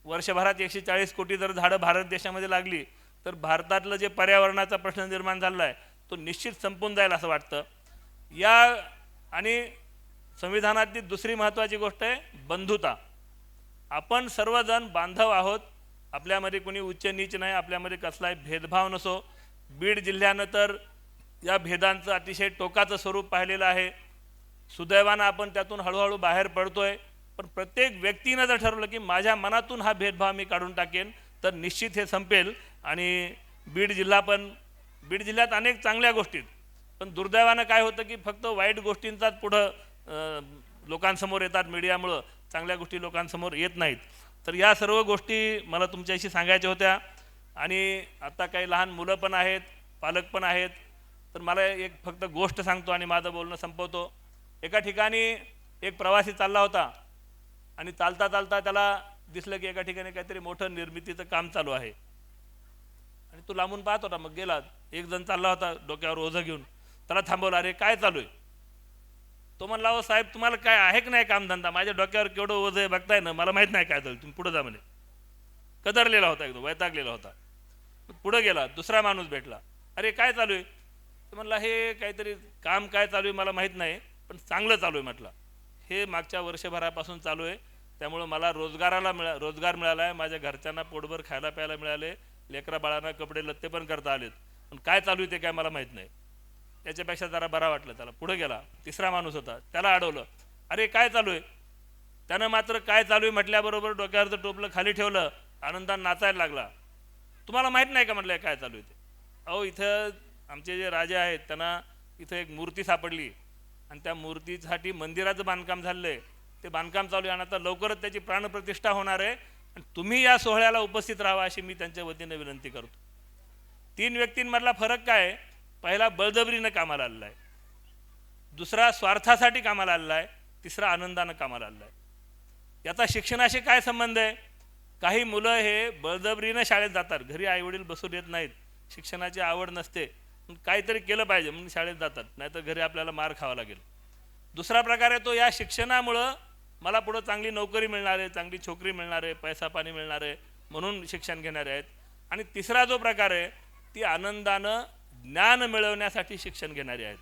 वर्षभरात 140 कोटी जर झाडं भारत देशामध्ये लागली तर भारतातलं जे पर्यावरणाचा प्रश्न निर्माण झाला आहे तो निश्चित संपून जाईल असं वाटतं. या आणि संविधानातली दुसरी महत्त्वाची गोष्ट आहे बंधुता. आपण सर्वजण बांधव आहोत. आपल्यामध्ये कोणी उच्च नीच नाही, आपल्यामध्ये कसलाही भेदभाव नसो. बीड जिल्ह्यानं तर या भेदांचं अतिशय टोकाचं स्वरूप पाहिलेलं आहे. सुदैवानं आपण त्यातून हळूहळू बाहेर पडतोय. पण प्रत्येक व्यक्तीनं जर ठरवलं की माझ्या मनातून हा भेदभाव मी काढून टाकेन तर निश्चित हे संपेल. आणि बीड जिल्ह्यात अनेक चांगल्या गोष्टी, पण दुर्दैवानं काय होतं की फक्त वाईट गोष्टींचाच पुढं लोकांसमोर येतात मीडियामुळं, चांगल्या गोष्टी लोकांसमोर येत नाहीत. तर या सर्व गोष्टी मला तुमच्याशी सांगायच्या होत्या. आणि आता काही लहान मुलं पण आहेत, पालक पण आहेत. तर मला एक फक्त गोष्ट सांगतो आणि माझं बोलणं संपवतो. एका ठिकाणी एक प्रवासी चालला होता आणि चालता चालता त्याला दिसलं की एका ठिकाणी काहीतरी मोठं निर्मितीचं काम चालू आहे आणि तो लांबून पाहत होता. मग गेला, एक जण चालला होता डोक्यावर ओझं घेऊन, त्याला थांबवलं. अरे काय चालू आहे? तो म्हणला, हो साहेब तुम्हाला काय आहे की नाही कामधंदा? माझ्या डोक्यावर केवढं ओझं आहे बघताय ना, मला माहीत नाही काय चालू, तुम्ही पुढं जा म्हणे. कदरलेला होता, एकदम वैतागलेला होता. पुढं गेला, दुसरा माणूस भेटला. अरे काय चालू आहे? तो म्हणला, हे काहीतरी काम काय चालू आहे मला माहीत नाही, पण चांगलं चालू आहे म्हटलं. हे मागच्या वर्षभरापासून चालू आहे, त्यामुळं मला रोजगार मिळाला आहे, माझ्या घरच्यांना पोटभर खायला प्यायला मिळाले, लेकरा बाळांना कपडे लत्ते पण करता आलेत. पण काय चालू आहे ते काय मला माहीत नाही. त्याच्यापेक्षा जरा बरा वाटलं त्याला. पुढे गेला, तिसरा माणूस होता, त्याला अडवलं. अरे काय चालू आहे? त्यानं मात्र काय चालू आहे म्हटल्याबरोबर डोक्यावरचं टोपलं खाली ठेवलं, आनंदाने नाचायला लागला. तुम्हाला माहीत नाही का म्हटलं काय चालू आहे ते? अहो इथं आमचे जे राजे आहेत त्यांना इथं एक मूर्ती सापडली आणि त्या मूर्तीसाठी मंदिराचं बांधकाम झालं आहे, ते बांधकाम चालू आहे आणि आता लवकरच त्याची प्राणप्रतिष्ठा होणार आहे आणि तुम्ही या सोहळ्याला उपस्थित राहावा अशी मी त्यांच्या वतीने विनंती करतो. 3 व्यक्तींमधला फरक काय आहे? पहिला बळजबरीनं कामाला आलेला आहे, दुसरा स्वार्थासाठी कामाला आलेला आहे, तिसरा आनंदानं कामाला आलेला आहे. याचा शिक्षणाशी काय संबंध आहे? काही मुलं हे बळजबरीनं शाळेत जातात, घरी आईवडील बसून येत नाहीत, शिक्षणाची आवड नसते, काहीतरी केलं पाहिजे म्हणून शाळेत जातात, नाहीतर घरी आपल्याला मार खावा लागेल. दुसरा प्रकार आहे तो या शिक्षणामुळं मला पुढं चांगली नोकरी मिळणार आहे, चांगली छोकरी मिळणार आहे, पैसा पाणी मिळणार आहे म्हणून शिक्षण घेणारे आहेत. आणि तिसरा जो प्रकार आहे ती आनंदानं ज्ञान मिळवण्यासाठी शिक्षण घेणारे आहेत.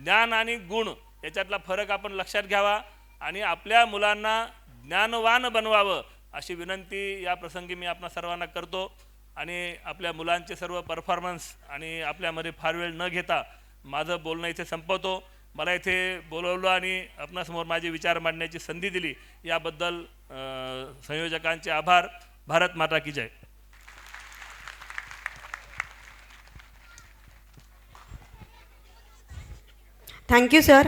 ज्ञान आणि गुण याच्यातला फरक आपण लक्षात घ्यावा आणि आपल्या मुलांना ज्ञानवान बनवावं अशी विनंती या प्रसंगी मी आपणा सर्वांना करतो. आणि आपल्या मुलांचे सर्व परफॉर्मन्स आणि आपल्यामध्ये फार वेळ न घेता माझं बोलणं इथे संपवतो. मला इथे बोलवलं आणि आपणासमोर माझे विचार मांडण्याची संधी दिली याबद्दल संयोजकांचे आभार. भारत माता की जय. Thank you sir.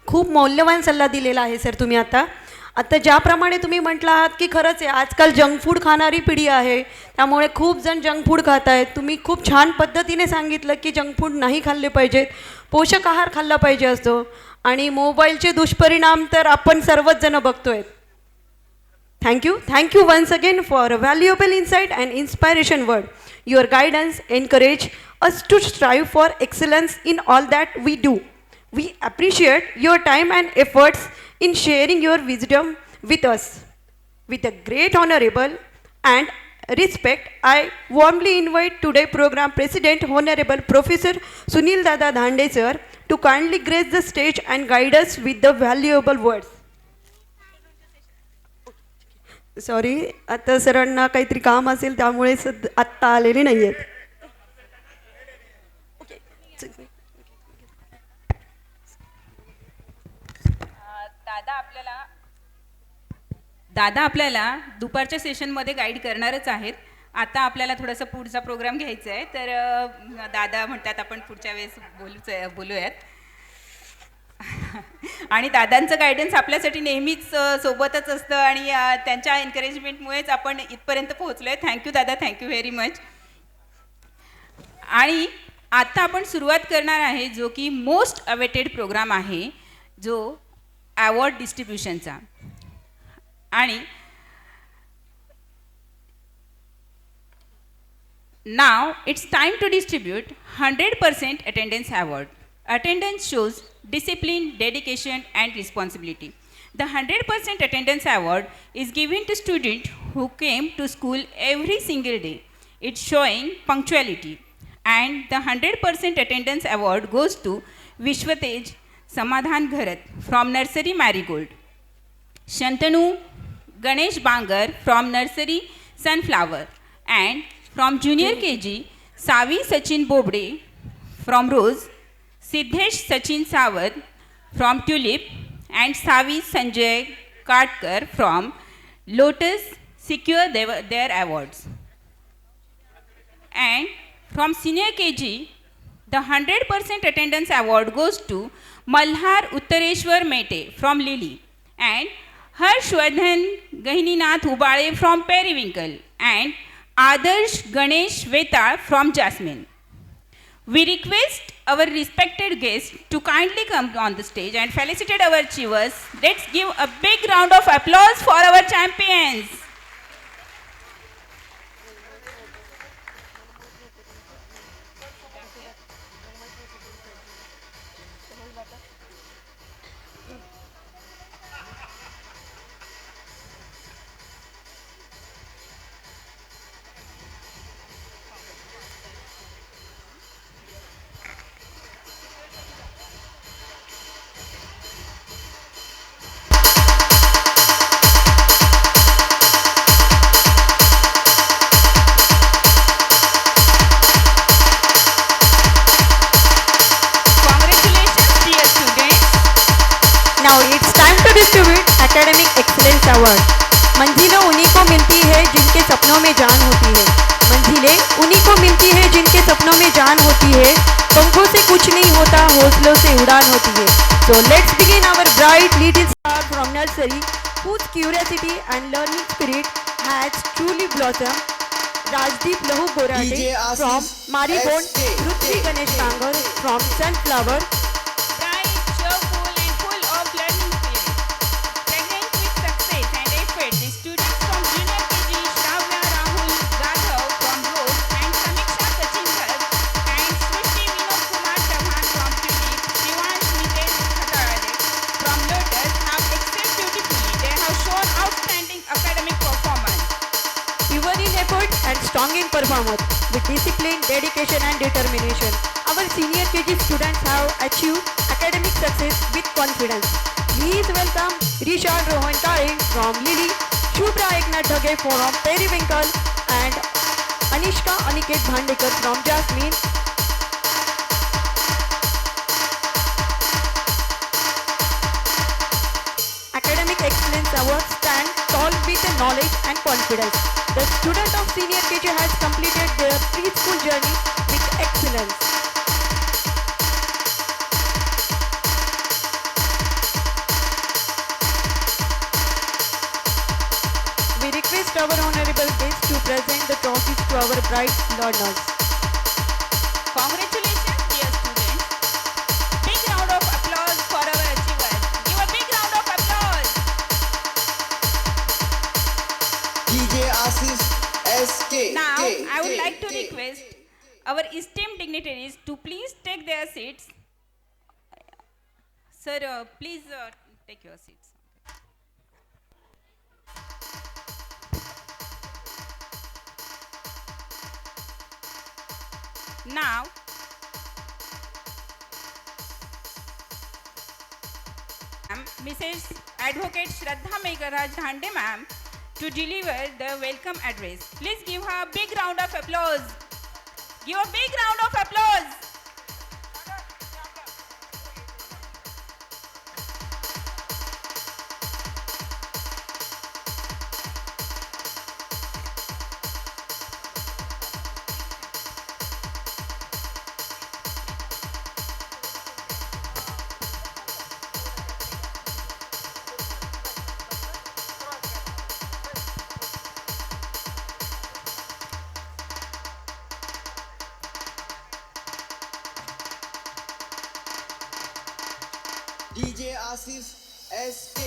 खूप मौल्यवान सल्ला दिलेला आहे सर तुम्ही आता ज्याप्रमाणे तुम्ही म्हटलं आहात की खरंच आहे आजकाल जंक फूड खाणारी पिढी आहे, त्यामुळे खूप जण जंक फूड खात आहेत. तुम्ही खूप छान पद्धतीने सांगितलं की जंक फूड नाही खाल्ले पाहिजेत, पोषक आहार खाल्ला पाहिजे असतो. आणि मोबाईलचे दुष्परिणाम तर आपण सर्वच जण बघतोय. Thank you once again for a valuable insight and inspiration word. Your guidance encourage us to strive for excellence in all that we do. We appreciate your time and efforts in sharing your wisdom with us. With a great honorable and respect, I warmly invite today program President Honorable Professor Sunil Dada Dhande sir to kindly grace the stage and guide us with the valuable words. Sorry, आता सरांना काहीतरी काम असेल त्यामुळे आत्ता आलेले नाही आहेत. दादा आपल्याला दुपारच्या सेशनमध्ये गाईड करणारच आहेत. आता आपल्याला थोडंसं पुढचा प्रोग्राम घ्यायचा आहे, तर दादा म्हणतात आपण पुढच्या वेळेस बोलूयात. आणि दादांचं गायडन्स आपल्यासाठी नेहमीच सोबतच असतं आणि त्यांच्या एन्करेजमेंटमुळेच आपण इथपर्यंत पोहोचलो आहे. थँक्यू दादा, थँक्यू व्हेरी मच. आणि आता आपण सुरुवात करणार आहे जो की मोस्ट अवेटेड प्रोग्राम आहे, जो अवॉर्ड डिस्ट्रीब्युशनचा. आणि now it's time to distribute 100% attendance award. Attendance shows discipline, dedication and responsibility. The 100% attendance award is given to students who came to school every single day. It's showing punctuality. And the 100% attendance award goes to Vishwatej Samadhan Gharat from Nursery Marigold, Shantanu Ganesh Bangar from Nursery Sunflower, and from Junior KG, Savi Sachin Bobde from Rose, Siddhesh Sachin Sawad from Tulip, and Savi Sanjay Katkar from Lotus secure their awards. And from Senior KG, the 100% attendance award goes to Malhar Uttareshwar Mete from Lily, and Harshvardhan Gahininath Ubale from Periwinkle, and Adarsh Ganesh Vetal from Jasmine. We request our respected guests to kindly come on the stage and felicitate our achievers. Let's give a big round of applause for our champions. Academic excellence award. मंजिलें उन्हीं को मिलती है जिनके सपनों में जान होती है. मंजिलें उन्हीं को मिलती है जिनके सपनों में जान होती है. पंखों से कुछ नहीं होता, हौसलों से उड़ान होती है. So let's begin our bright little star from nursery, whose curiosity and learning spirit has truly blossomed. Rajdeep Lahu Borate from Marigold, Ruchi Ganesh Bangar from Sunflower. Bright, cheerful and full of learning spirit. Pregnant with success and effort, the students from Junior KG, Shravya Rahul Jadhav from Rose, and Samiksha Sachin Bharat, and Srishti Vinod Kumar Chauhan from Tulip, Shivansh Mitesh Khatare from Lotus have excelled beautifully. They have shown outstanding academic performance. Your in effort and strong songing performers with discipline, dedication and determination. Our senior KG students have achieved academic success with confidence. Please welcome Rishad Rohan Kare from Lily, Shubhra Eknath Dhage from Periwinkle and Anishka Aniket Bhandekar from Jasmine. Academic Excellence Award stand tall with knowledge and confidence. The student of senior KG has completed their preschool journey with excellence. We request our honorable guests to present the trophies to our bright learners. Congratulations, dear students. Big round of applause for our achievers. Give a big round of applause. DJ Assis SK. Now, I would like to request our esteemed dignitaries to please take their seats. Sir, please take your seats. Now, Mrs. Advocate Shraddha Megharaj Dhande ma'am to deliver the welcome address. Please give her a big round of applause. Give a big round of applause. DJ Assis SK.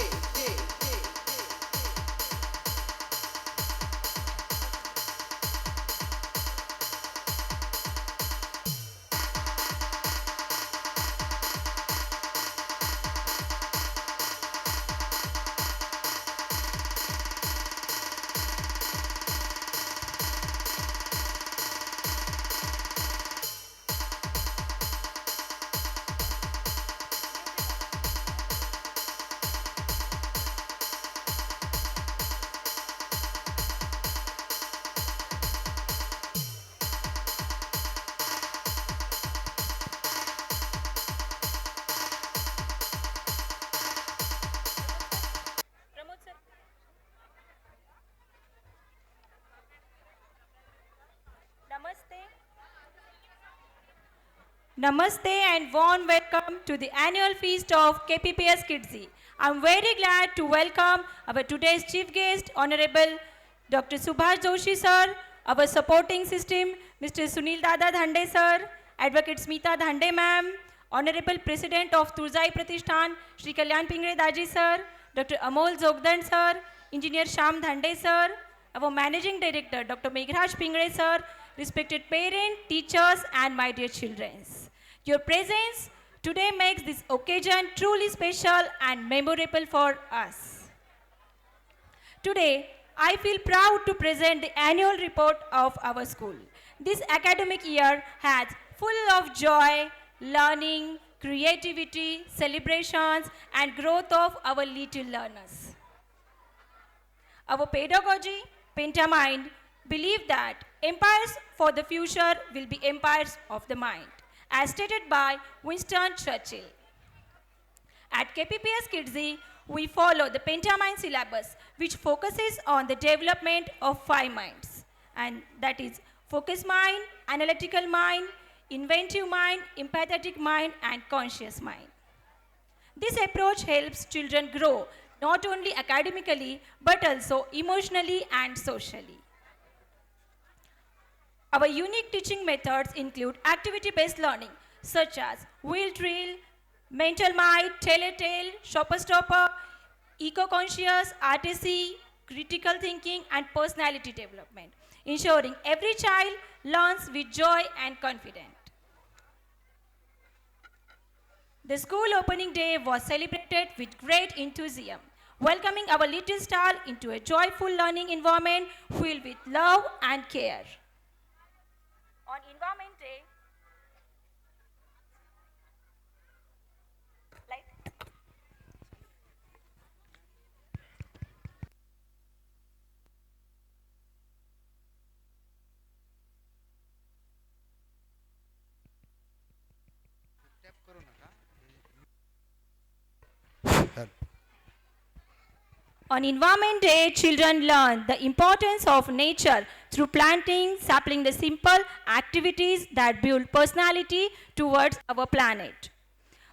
Namaste and warm welcome to the annual feast of KPPS Kidsy. I'm very glad to welcome our today's chief guest, Honorable Dr. Subhash Joshi sir, our supporting system, Mr. Sunil Dada Dhande sir, Advocate Smita Dhande ma'am, Honorable President of Turzai Pratishthan, Shri Kalyan Pingre Daji sir, Dr. Amol Jogdan sir, Engineer Sham Dhande sir, our Managing Director, Dr. Meghraj Pingre sir, respected parents, teachers and my dear children. Your presence today makes this occasion truly special and memorable for us. Today, I feel proud to present the annual report of our school. This academic year has full of joy, learning, creativity, celebrations and growth of our little learners. Our pedagogy, Pentamind, believe that empires for the future will be empires of the mind, as stated by Winston Churchill. At KPPS Kidsy, we follow the Pentamind syllabus, which focuses on the development of 5 minds, and that is focused mind, analytical mind, inventive mind, empathetic mind, and conscious mind. This approach helps children grow not only academically but also emotionally and socially. Our unique teaching methods include activity-based learning such as wheel drill, mental mind, tell-a-tale, shopper-stopper, eco-conscious, RTC, critical thinking and personality development, ensuring every child learns with joy and confidence. The school opening day was celebrated with great enthusiasm, welcoming our little star into a joyful learning environment filled with love and care. On Environment Day, light. On Environment Day, children learn the importance of nature through planting, sapling the simple activities that build personality towards our planet.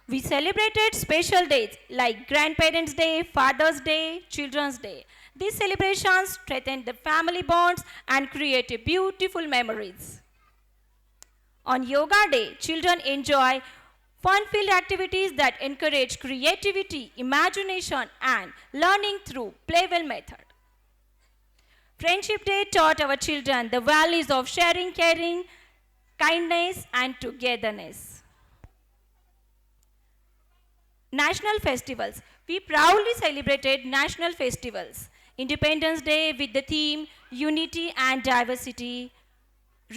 We celebrated special days like Grandparents' Day, Father's Day, Children's Day. These celebrations strengthen the family bonds and create beautiful memories. On Yoga Day, children enjoy fun-filled activities that encourage creativity, imagination, and learning through playful method. Friendship Day taught our children the values of sharing, caring, kindness, and togetherness. National festivals. We proudly celebrated national festivals. Independence Day with the theme Unity and Diversity.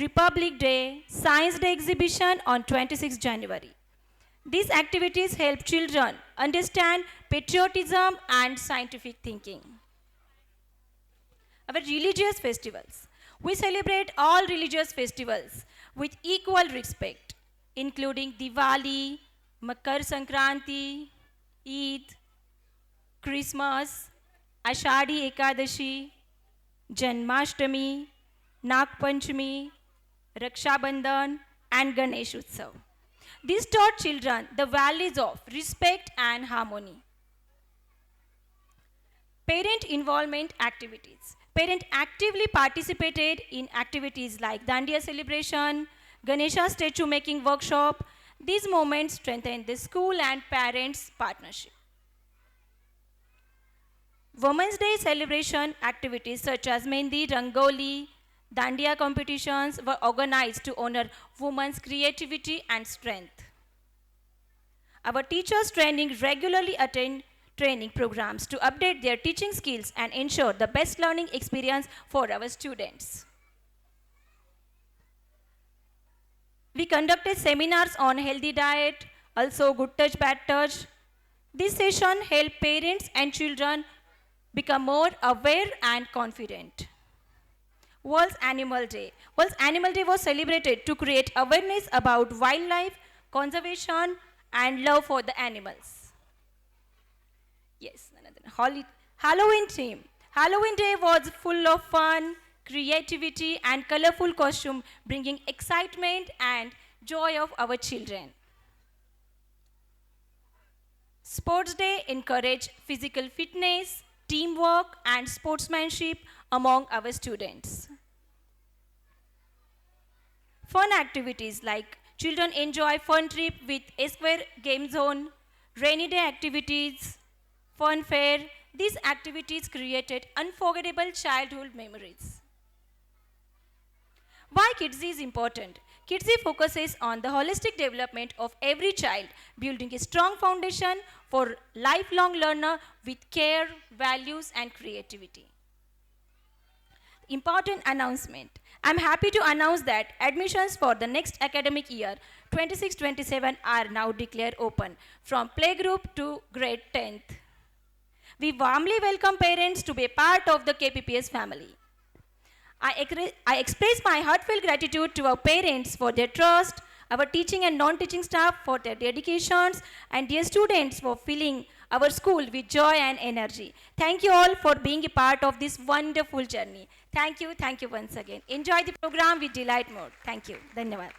Republic Day, Science Day exhibition on 26 January. These activities help children understand patriotism and scientific thinking. Our religious festivals. We celebrate all religious festivals with equal respect, including Diwali, Makar Sankranti, Eid, Christmas, Ashadi Ekadashi, Janmashtami, Nag Panchami, Raksha Bandhan, and Ganesh Utsav. These taught children the values of respect and harmony. Parent involvement activities. Parents actively participated in activities like Dandiya celebration, Ganesha statue making workshop. These moments strengthened the school and parents' partnership. Women's Day celebration activities such as Mendi, Rangoli, Dandiya competitions were organized to honor women's creativity and strength. Our teachers training regularly attend training programs to update their teaching skills and ensure the best learning experience for our students. We conducted seminars on healthy diet, also good touch, bad touch. This session helped parents and children become more aware and confident. World's Animal Day. World's Animal Day was celebrated to create awareness about wildlife, conservation, and love for the animals. Yes, Halloween theme. Halloween Day was full of fun, creativity, and colorful costume, bringing excitement and joy of our children. Sports Day encouraged physical fitness, teamwork, and sportsmanship among our students. Fun activities like children enjoy fun trip with Square Game Zone, rainy day activities, fun fair. These activities created unforgettable childhood memories. Why Kidsy is important? Kidsy focuses on the holistic development of every child, building a strong foundation for lifelong learner with care, values, and creativity. Important announcement. I'm happy to announce that admissions for the next academic year 26-27 are now declared open from playgroup to grade 10th. We warmly welcome parents to be a part of the KPPS family. I express my heartfelt gratitude to our parents for their trust, our teaching and non-teaching staff for their dedications, and dear students for filling our school with joy and energy. Thank you all for being a part of this wonderful journey. Thank you once again. Enjoy the program with delight mode. Thank you. Dhanyavad.